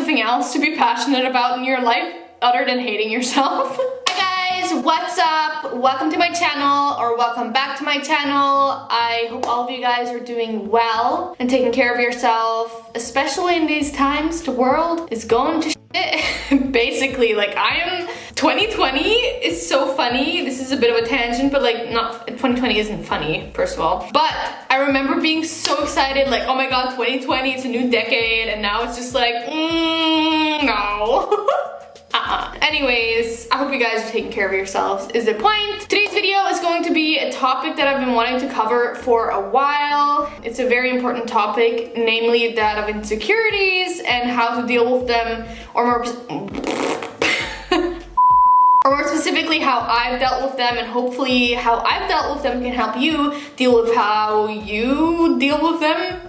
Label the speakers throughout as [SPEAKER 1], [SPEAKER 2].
[SPEAKER 1] something else to be passionate about in your life other than hating yourself. Hi guys, what's up? Welcome to my channel, or welcome back to my channel. I hope all of you guys are doing well and taking care of yourself, especially in these times. The world is going to shit. Basically, like 2020 is so funny. This is a bit of a tangent, but like 2020 isn't funny, first of all. But I remember being so excited, like, oh my god, 2020, it's a new decade, and now it's just like, no. Anyways, I hope you guys are taking care of yourselves is the point. Today's video is going to be a topic that I've been wanting to cover for a while. It's a very important topic, namely that of insecurities and how to deal with them, or more specifically how I've dealt with them, and hopefully how I've dealt with them can help you deal with how you deal with them.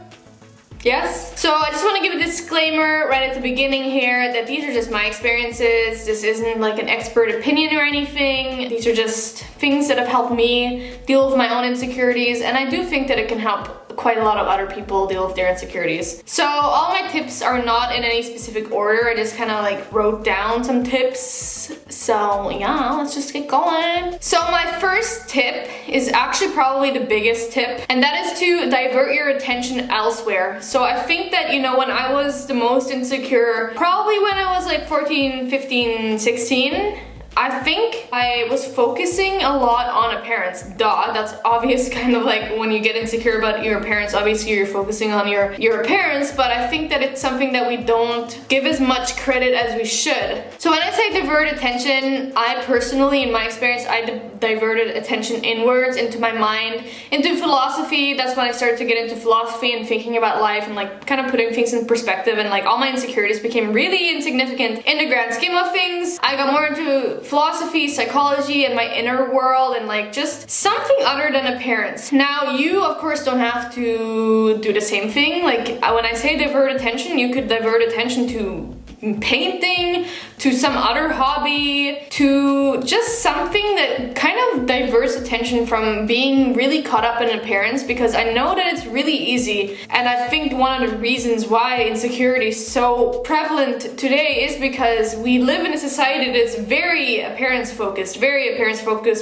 [SPEAKER 1] Yes? So I just want to give a disclaimer right at the beginning here that these are just my experiences. This isn't like an expert opinion or anything. These are just things that have helped me deal with my own insecurities, and I do think that it can help quite a lot of other people deal with their insecurities. So all my tips are not in any specific order. I just kind of like wrote down some tips. So yeah, let's just get going. So my first tip is actually probably the biggest tip, and that is to divert your attention elsewhere. So I think that, you know, when I was the most insecure, probably when I was like 14, 15, 16, I think I was focusing a lot on appearance. Duh, that's obvious, kind of like when you get insecure about your appearance, obviously you're focusing on your appearance, but I think that it's something that we don't give as much credit as we should. So when I say divert attention, I personally, in my experience, I diverted attention inwards into my mind, into philosophy. That's when I started to get into philosophy and thinking about life and like kind of putting things in perspective, and like all my insecurities became really insignificant in the grand scheme of things. I got more into philosophy, psychology, and my inner world, and like just something other than appearance. Now, you of course don't have to do the same thing. Like when I say divert attention, you could divert attention to painting, to some other hobby, to just something that kind of diverts attention from being really caught up in appearance, because I know that it's really easy, and I think one of the reasons why insecurity is so prevalent today is because we live in a society that's very appearance focused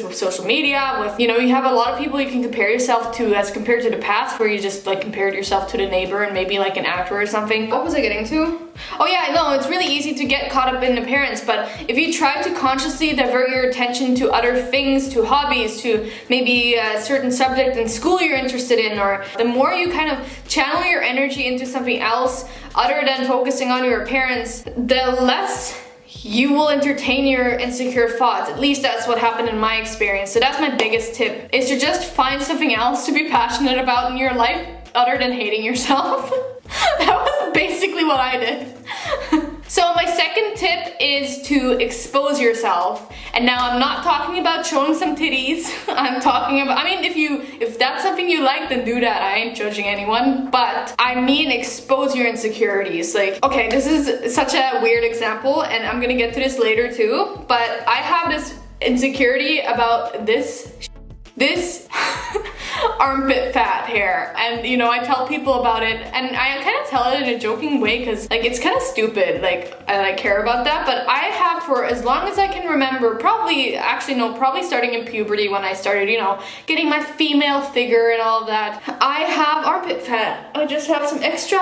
[SPEAKER 1] with social media, with, you know, you have a lot of people you can compare yourself to as compared to the past, where you just like compared yourself to the neighbor and maybe like an actor or something. What was I getting to? Oh yeah, no, it's really easy to get caught up in appearance, but if you try to consciously divert your attention to other things, to hobbies, to maybe a certain subject in school you're interested in, or the more you kind of channel your energy into something else other than focusing on your appearance, the less you will entertain your insecure thoughts. At least that's what happened in my experience. So that's my biggest tip, is to just find something else to be passionate about in your life other than hating yourself. That was basically what I did. So my second tip is to expose yourself. And now I'm not talking about showing some titties. I'm talking about, I mean, if that's something you like, then do that. I ain't judging anyone. But I mean expose your insecurities. Like, okay, this is such a weird example, and I'm gonna get to this later too, but I have this insecurity about this armpit fat hair, and you know, I tell people about it, and I kind of tell it in a joking way because like it's kind of stupid, like, and I care about that, but I have for as long as I can remember, probably starting in puberty when I started, you know, getting my female figure and all of that, I have armpit fat. I just have some extra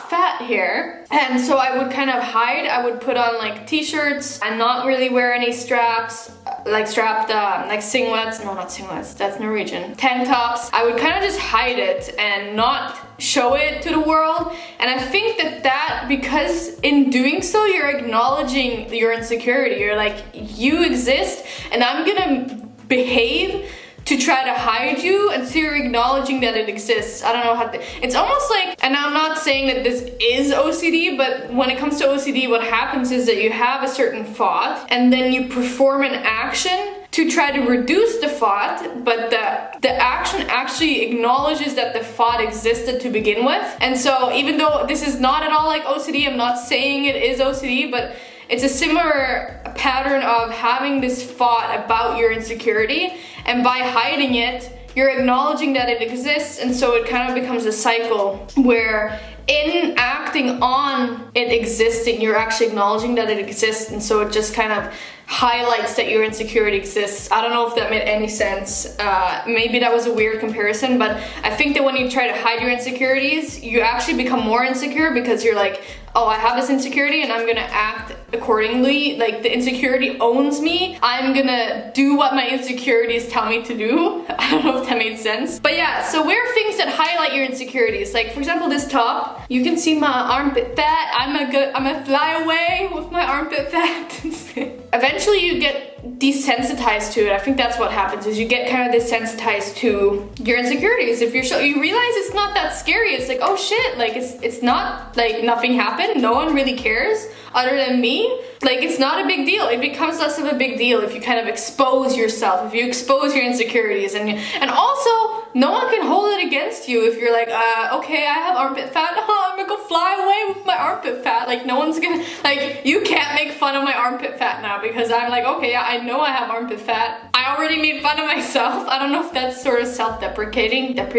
[SPEAKER 1] fat here, and so I would kind of hide. I would put on like t-shirts and not really wear any straps, like strapped like singlets, no, not singlets, that's Norwegian, tank tops. I would kind of just hide it and not show it to the world, and I think that because in doing so you're acknowledging your insecurity. You're like, you exist and I'm gonna behave to try to hide you, and so you're acknowledging that it exists. I don't know how to, it's almost like, and I'm not saying that this is OCD, but when it comes to OCD, what happens is that you have a certain thought and then you perform an action to try to reduce the thought, but the action actually acknowledges that the thought existed to begin with. And so even though this is not at all like OCD, I'm not saying it is OCD, but it's a similar pattern of having this thought about your insecurity, and by hiding it, you're acknowledging that it exists, and so it kind of becomes a cycle where in acting on it existing. You're actually acknowledging that it exists, and so it just kind of highlights that your insecurity exists. I don't know if that made any sense. Maybe that was a weird comparison, but I think that when you try to hide your insecurities, you actually become more insecure because you're like, oh, I have this insecurity and I'm gonna act accordingly. Like, the insecurity owns me. I'm gonna do what my insecurities tell me to do. I don't know if that made sense. But yeah, so wear things that highlight your insecurities. Like, for example, this top. You can see my armpit fat. I'm a fly away with my armpit fat. Eventually you get desensitized to it. I think that's what happens, is you get kind of desensitized to your insecurities. If you realize it's not that scary. It's like, oh shit, like it's not like nothing happened. No one really cares other than me. Like, it's not a big deal. It becomes less of a big deal if you kind of expose yourself, if you expose your insecurities, and also no one can hold it against you if you're like, okay, I have armpit fat. Oh, I'm gonna go fly away with my armpit fat. Like, no one's gonna, like, you can't make fun of my armpit fat now because I'm like, okay, yeah, I know I have armpit fat. I already made fun of myself. I don't know if that's sort of self-deprecating. And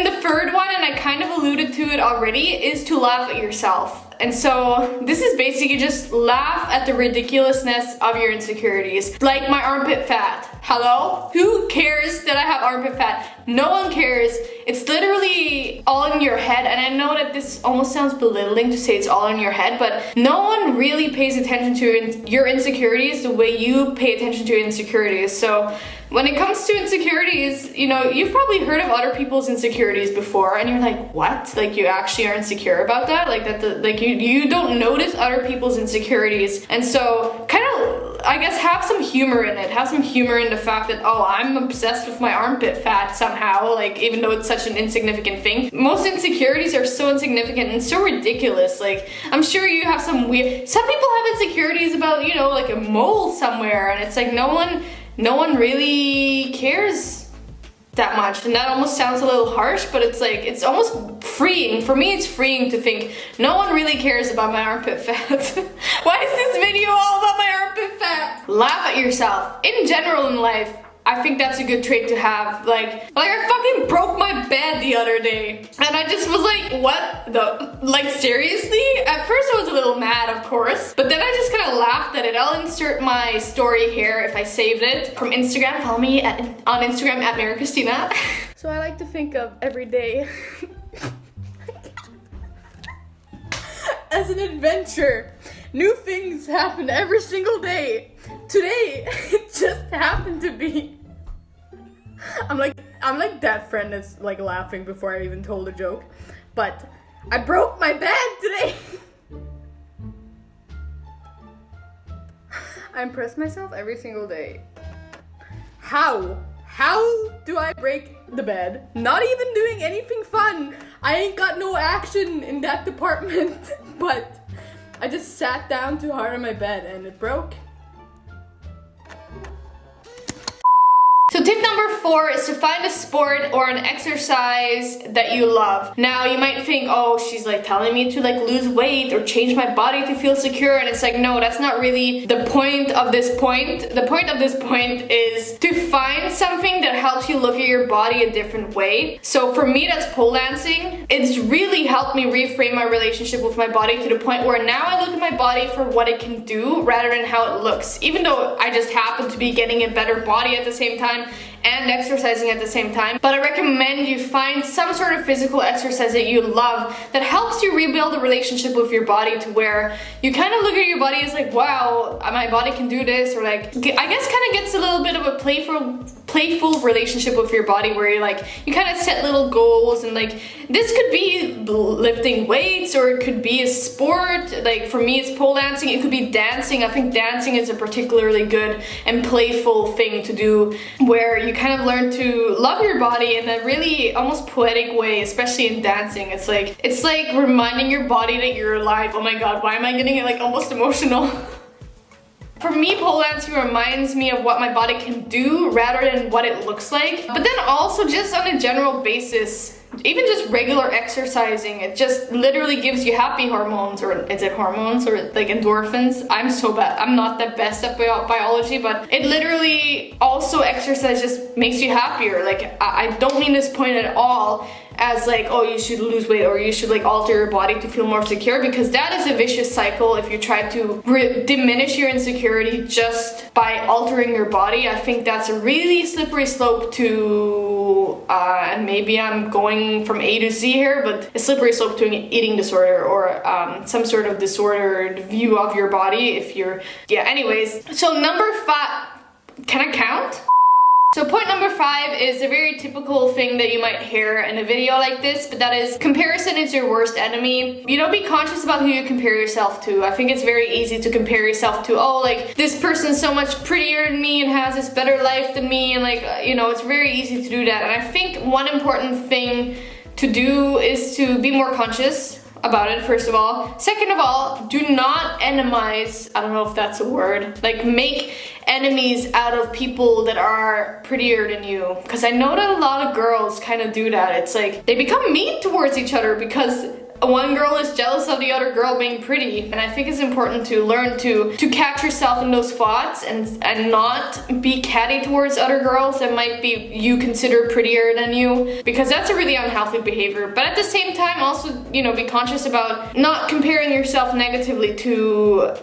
[SPEAKER 1] the third one, and I kind of alluded to it already, is to laugh at yourself. And so this is basically just laugh at the ridiculousness of your insecurities. Like my armpit fat. Hello? Who cares that I have armpit fat? No one cares. It's literally all in your head. And I know that this almost sounds belittling to say it's all in your head, but no one really pays attention to your insecurities the way you pay attention to your insecurities. So when it comes to insecurities, you know, you've probably heard of other people's insecurities before, and you're like, what? Like, you actually are insecure about that? Like, you don't notice other people's insecurities. And so kind of, I guess, have some humor in it. Have some humor in the fact that, oh, I'm obsessed with my armpit fat somehow, like, even though it's such an insignificant thing. Most insecurities are so insignificant and so ridiculous. Like, I'm sure you have some people have insecurities about, you know, like a mole somewhere, and it's like no one really cares that much. And that almost sounds a little harsh, but it's like, it's almost freeing. For me, it's freeing to think no one really cares about my armpit fat. Why is this video all about my armpit fat? Laugh at yourself. In general in life, I think that's a good trait to have. Like I fucking broke my bed the other day, and I just was like, what the, like, seriously? At first I was a little mad, of course, but then I just kind of laughed at it. I'll insert my story here if I saved it from Instagram. Follow me on Instagram at Mary Christina. So I like to think of every day as an adventure. New things happen every single day. Today, it just happened to be. I'm like that friend that's like laughing before I even told a joke. But I broke my bed today. I impress myself every single day. How? How do I break the bed? Not even doing anything fun. I ain't got no action in that department. But I just sat down too hard on my bed and it broke. So tip number 4 is to find a sport or an exercise that you love. Now you might think, oh, she's like telling me to like lose weight or change my body to feel secure, and it's like, no, that's not really the point of this point. The point of this point is to find something that helps you look at your body a different way. So for me, that's pole dancing. It's really helped me reframe my relationship with my body to the point where now I look at my body for what it can do rather than how it looks. Even though I just happen to be getting a better body at the same time and exercising at the same time. But I recommend you find some sort of physical exercise that you love that helps you rebuild a relationship with your body to where you kind of look at your body as like, wow, my body can do this, or like, I guess kind of gets a little bit of a playful relationship with your body where you're like, you kind of set little goals, and like, this could be lifting weights or it could be a sport. Like for me, it's pole dancing. It could be dancing. I think dancing is a particularly good and playful thing to do where you kind of learn to love your body in a really almost poetic way, especially in dancing. It's like reminding your body that you're alive. Oh my god, why am I getting like almost emotional? For me, pole dancing reminds me of what my body can do rather than what it looks like. But then also just on a general basis, even just regular exercising, it just literally gives you happy hormones, or is it hormones or like endorphins? I'm so bad. I'm not the best at biology, but it literally also, exercise just makes you happier. Like I don't mean this point at all as like, oh, you should lose weight or you should like alter your body to feel more secure, because that is a vicious cycle. If you try to diminish your insecurity just by altering your body, I think that's a really slippery slope to, and maybe I'm going from A to Z here, but a slippery slope to an eating disorder or some sort of disordered view of your body if you're, yeah, anyways. So number 5, can I count? So point number 5 is a very typical thing that you might hear in a video like this, but that is comparison is your worst enemy. You know, be conscious about who you compare yourself to. I think it's very easy to compare yourself to, oh, like this person's so much prettier than me and has this better life than me, and like, you know, it's very easy to do that. And I think one important thing to do is to be more conscious about it, first of all. Second of all, do not enemize, I don't know if that's a word, like make enemies out of people that are prettier than you. Because I know that a lot of girls kind of do that. It's like they become mean towards each other because one girl is jealous of the other girl being pretty. And I think it's important to learn to catch yourself in those thoughts and not be catty towards other girls that might be you consider prettier than you, because that's a really unhealthy behavior. But at the same time, also, you know, be conscious about not comparing yourself negatively to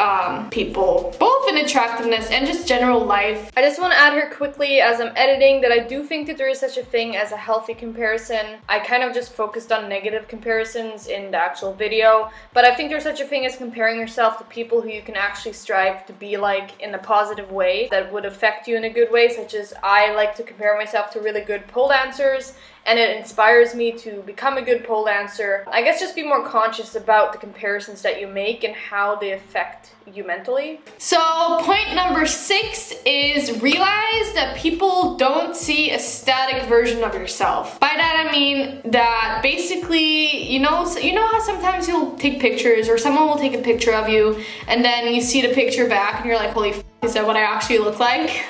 [SPEAKER 1] people, both in attractiveness and just general life. I just want to add here quickly as I'm editing that I do think that there is such a thing as a healthy comparison. I kind of just focused on negative comparisons in the actual video, but I think there's such a thing as comparing yourself to people who you can actually strive to be like in a positive way that would affect you in a good way, such as I like to compare myself to really good pole dancers, and it inspires me to become a good pole dancer. I guess just be more conscious about the comparisons that you make and how they affect you mentally. So point number 6 is realize that people don't see a static version of yourself. By that I mean that basically, you know how sometimes you'll take pictures or someone will take a picture of you and then you see the picture back and you're like, holy f***, is that what I actually look like?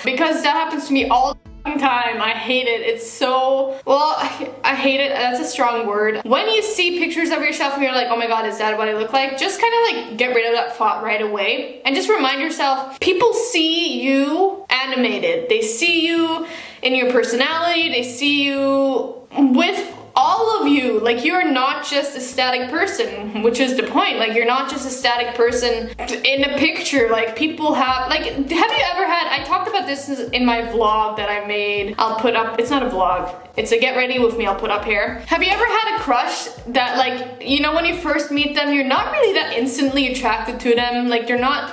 [SPEAKER 1] Because that happens to me all time. I hate it. It's so, well, I hate it. That's a strong word. When you see pictures of yourself and you're like, oh my god, is that what I look like? Just kind of like get rid of that thought right away and just remind yourself, people see you animated. They see you in your personality. They see you with all of you. Like, you're not just a static person, which is the point. Like, you're not just a static person in a picture. Like, people have, like, have you ever had, I talked about this in my vlog that I made. I'll put up, it's not a vlog, it's a get ready with me, I'll put up here. Have you ever had a crush that, like, you know, when you first meet them, you're not really that instantly attracted to them. Like, they're not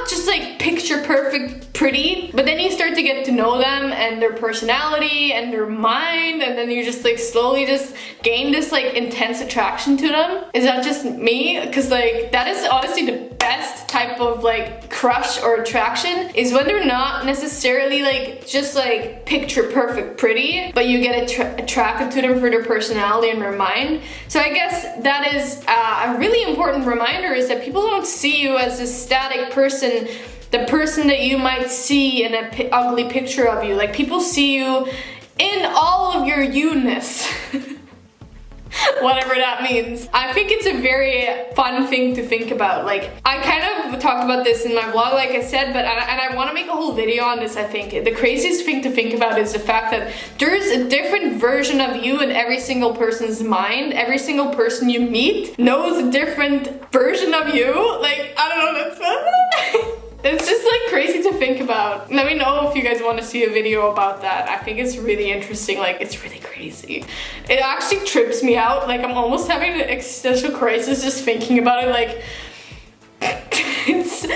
[SPEAKER 1] just like picture perfect pretty, but then you start to get to know them and their personality and their mind, and then you just like slowly just gain this like intense attraction to them. Is that just me? Because like that is honestly the best type of like crush or attraction, is when they're not necessarily like just like picture perfect pretty, but you get attracted to them for their personality and their mind. So I guess that is a really important reminder, is that people don't see you as a static person, the person that you might see in an ugly picture of you. Like, people see you in all of your you-ness. Whatever that means. I think it's a very fun thing to think about. Like, I kind of talked about this in my vlog, like I said, but I want to make a whole video on this. I think the craziest thing to think about is the fact that there's a different version of you in every single person's mind. Every single person you meet knows a different version of you. Like, I don't know, that's fun. It's just like crazy to think about. Let me know if you guys want to see a video about that. I think it's really interesting. Like, it's really crazy. It actually trips me out. Like, I'm almost having an existential crisis just thinking about it. Like, it's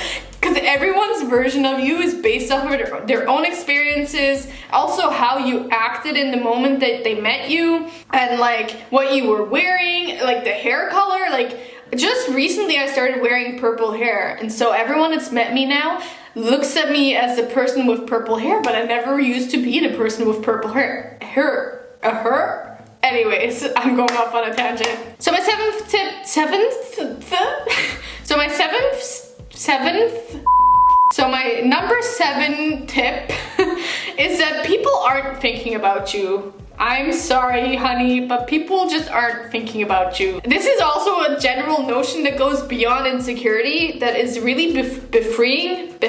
[SPEAKER 1] because everyone's version of you is based off of their own experiences, also how you acted in the moment that they met you, and like what you were wearing, like the hair color. Like, just recently I started wearing purple hair, and so everyone that's met me now looks at me as a person with purple hair, but I never used to be the person with purple hair. Anyways, I'm going off on a tangent. So my So my number 7 tip is that people aren't thinking about you. I'm sorry, honey, but people just aren't thinking about you. This is also a general notion that goes beyond insecurity, that is really befriende.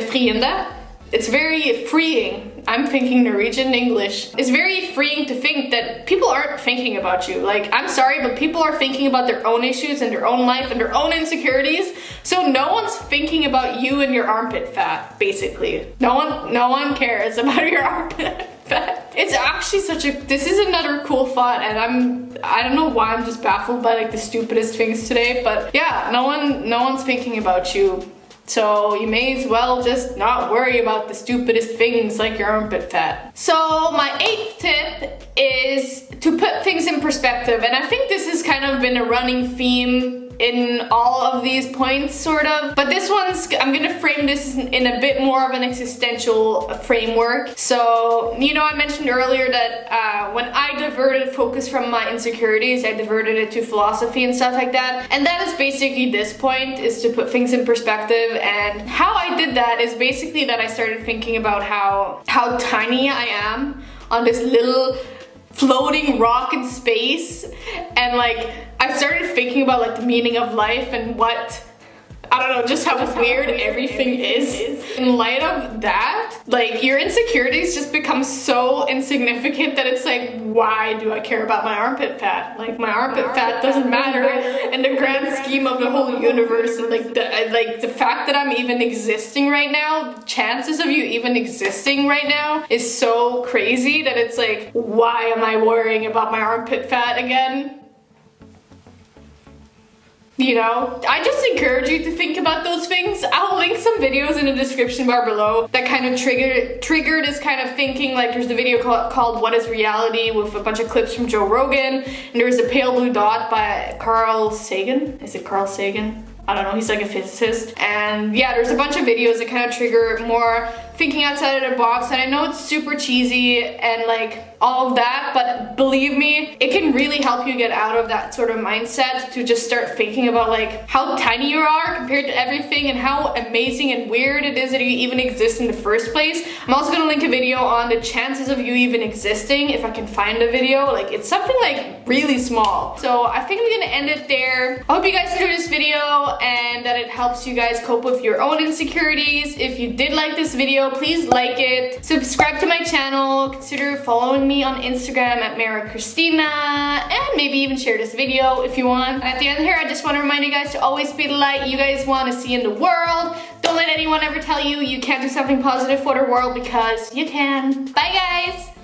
[SPEAKER 1] it's very freeing. I'm thinking Norwegian English. It's very freeing to think that people aren't thinking about you. Like, I'm sorry, but people are thinking about their own issues and their own life and their own insecurities. So no one's thinking about you and your armpit fat, basically. No one cares about your armpit fat. It's actually this is another cool thought, and I don't know why I'm just baffled by like the stupidest things today, but yeah, no one's thinking about you. So you may as well just not worry about the stupidest things like your armpit fat. So my 8th tip is to put things in perspective. And I think this has kind of been a running theme in all of these points, sort of. But this one's, I'm gonna frame this in a bit more of an existential framework. So, you know, I mentioned earlier that when I diverted focus from my insecurities, I diverted it to philosophy and stuff like that. And that is basically this point, is to put things in perspective. And how I did that is basically that I started thinking about how tiny I am on this little floating rock in space, and like I started thinking about like the meaning of life and what, I don't know, just how weird everything is. In light of that, like your insecurities just become so insignificant that it's like, why do I care about my armpit fat? Like my armpit fat doesn't matter in the grand scheme of the whole universe. And like the fact that I'm even existing right now, chances of you even existing right now is so crazy that it's like, why am I worrying about my armpit fat again? You know, I just encourage you to think about those things. I'll link some videos in the description bar below that kind of triggered this kind of thinking. Like there's the video called What is Reality, with a bunch of clips from Joe Rogan, and there's a Pale Blue Dot by Carl Sagan. Is it Carl Sagan? I don't know, he's like a physicist. And yeah, there's a bunch of videos that kind of trigger more thinking outside of the box. And I know it's super cheesy and like all of that, but believe me, it can really help you get out of that sort of mindset to just start thinking about like how tiny you are compared to everything, and how amazing and weird it is that you even exist in the first place. I'm also gonna link a video on the chances of you even existing, if I can find a video. Like it's something like really small. So I think I'm gonna end it there. I hope you guys enjoyed this video and that it helps you guys cope with your own insecurities. If you did like this video, please like it, subscribe to my channel, consider following me on Instagram at Mara Christina, and maybe even share this video if you want. At the end here, I just want to remind you guys to always be the light you guys want to see in the world. Don't let anyone ever tell you you can't do something positive for the world, because you can. Bye guys!